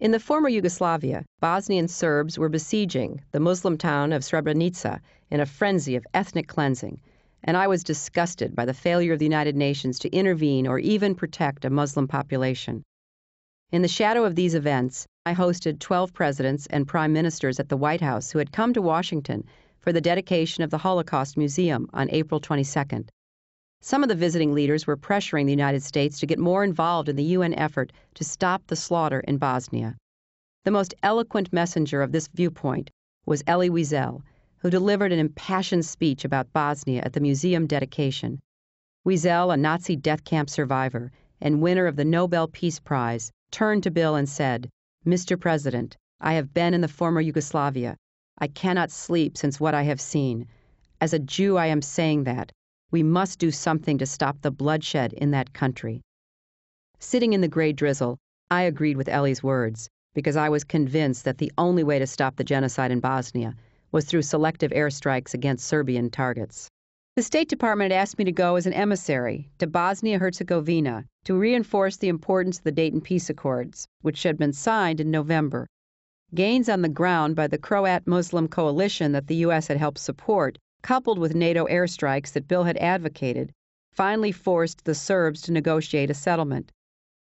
In the former Yugoslavia, Bosnian Serbs were besieging the Muslim town of Srebrenica in a frenzy of ethnic cleansing, and I was disgusted by the failure of the United Nations to intervene or even protect a Muslim population. In the shadow of these events, I hosted 12 presidents and prime ministers at the White House who had come to Washington for the dedication of the Holocaust Museum on April 22nd. Some of the visiting leaders were pressuring the United States to get more involved in the UN effort to stop the slaughter in Bosnia. The most eloquent messenger of this viewpoint was Elie Wiesel, who delivered an impassioned speech about Bosnia at the museum dedication. Wiesel, a Nazi death camp survivor and winner of the Nobel Peace Prize, turned to Bill and said, "Mr. President, I have been in the former Yugoslavia. I cannot sleep since what I have seen. As a Jew, I am saying that. We must do something to stop the bloodshed in that country." Sitting in the gray drizzle, I agreed with Ellie's words, because I was convinced that the only way to stop the genocide in Bosnia was through selective airstrikes against Serbian targets. The State Department had asked me to go as an emissary to Bosnia-Herzegovina to reinforce the importance of the Dayton Peace Accords, which had been signed in November. Gains on the ground by the Croat Muslim coalition that the U.S. had helped support, coupled with NATO airstrikes that Bill had advocated, finally forced the Serbs to negotiate a settlement.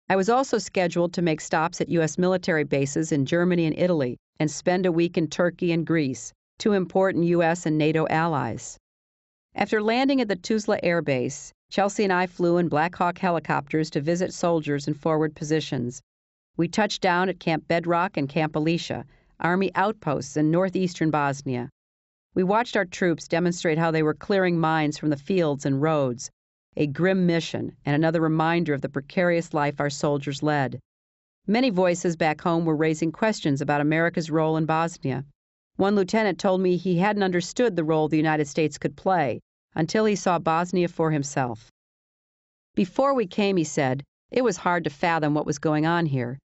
I was also scheduled to make stops at U.S. military bases in Germany and Italy and spend a week in Turkey and Greece, two important U.S. and NATO allies. After landing at the Tuzla Air Base, Chelsea and I flew in Black Hawk helicopters to visit soldiers in forward positions. We touched down at Camp Bedrock and Camp Alicia, Army outposts in northeastern Bosnia. We watched our troops demonstrate how they were clearing mines from the fields and roads, a grim mission and another reminder of the precarious life our soldiers led. Many voices back home were raising questions about America's role in Bosnia. One lieutenant told me he hadn't understood the role the United States could play until he saw Bosnia for himself. Before we came, he said, it was hard to fathom what was going on here.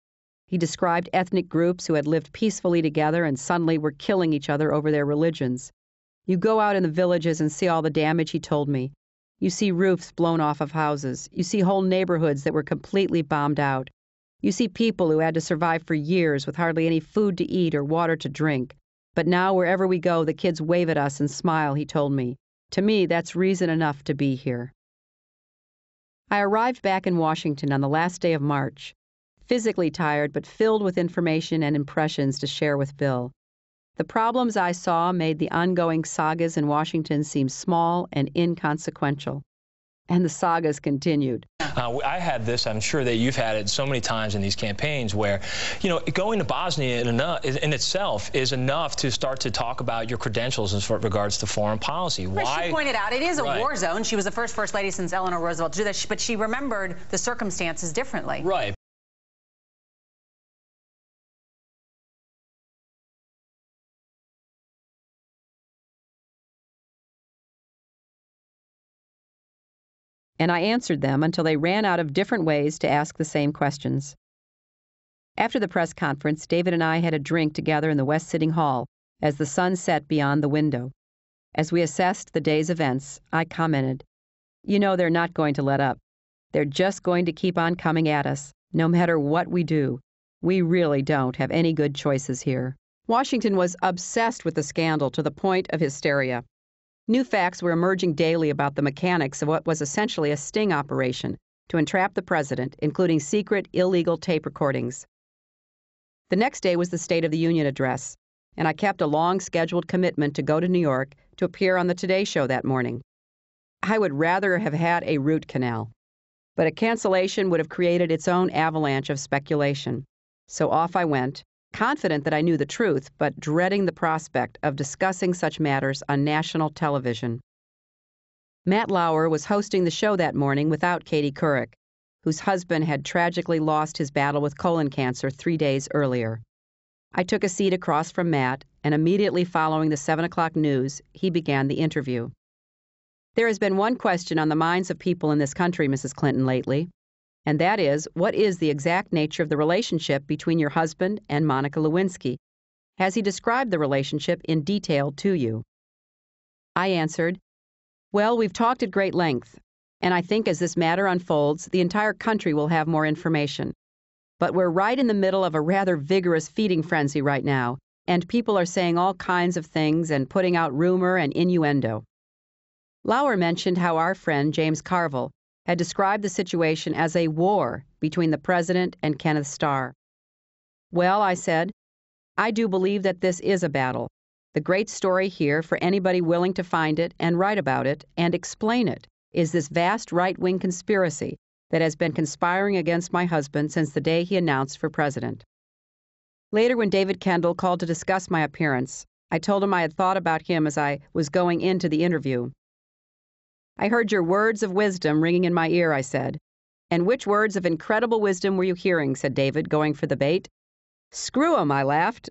He described ethnic groups who had lived peacefully together and suddenly were killing each other over their religions. You go out in the villages and see all the damage, he told me. You see roofs blown off of houses. You see whole neighborhoods that were completely bombed out. You see people who had to survive for years with hardly any food to eat or water to drink. But now, wherever we go, the kids wave at us and smile, he told me. To me, that's reason enough to be here. I arrived back in Washington on the last day of March, physically tired but filled with information and impressions to share with Bill. The problems I saw made the ongoing sagas in Washington seem small and inconsequential. And the sagas continued. I had this, I'm sure that you've had it so many times in these campaigns where, going to Bosnia in itself is enough to start to talk about your credentials as regards to foreign policy. Why? She pointed out it is a war zone. She was the first lady since Eleanor Roosevelt to do that, but she remembered the circumstances differently. Right. And I answered them until they ran out of different ways to ask the same questions. After the press conference, David and I had a drink together in the West Sitting Hall as the sun set beyond the window. As we assessed the day's events, I commented, they're not going to let up. They're just going to keep on coming at us, no matter what we do. We really don't have any good choices here. Washington was obsessed with the scandal to the point of hysteria. New facts were emerging daily about the mechanics of what was essentially a sting operation to entrap the president, including secret, illegal tape recordings. The next day was the State of the Union address, and I kept a long scheduled commitment to go to New York to appear on the Today Show that morning. I would rather have had a root canal, but a cancellation would have created its own avalanche of speculation. So off I went, confident that I knew the truth, but dreading the prospect of discussing such matters on national television. Matt Lauer was hosting the show that morning without Katie Couric, whose husband had tragically lost his battle with colon cancer 3 days earlier. I took a seat across from Matt, and immediately following the 7 o'clock news, he began the interview. There has been one question on the minds of people in this country, Mrs. Clinton, lately. And that is, what is the exact nature of the relationship between your husband and Monica Lewinsky? Has he described the relationship in detail to you? I answered, well, we've talked at great length, and I think as this matter unfolds, the entire country will have more information. but we're right in the middle of a rather vigorous feeding frenzy right now, and people are saying all kinds of things and putting out rumor and innuendo. Lauer mentioned how our friend James Carville had described the situation as a war between the president and Kenneth Starr. Well, I said, I do believe that this is a battle. The great story here for anybody willing to find it and write about it and explain it is this vast right-wing conspiracy that has been conspiring against my husband since the day he announced for president. Later, when David Kendall called to discuss my appearance, I told him I had thought about him as I was going into the interview. I heard your words of wisdom ringing in my ear, I said. And which words of incredible wisdom were you hearing, said David, going for the bait. Screw 'em, I laughed.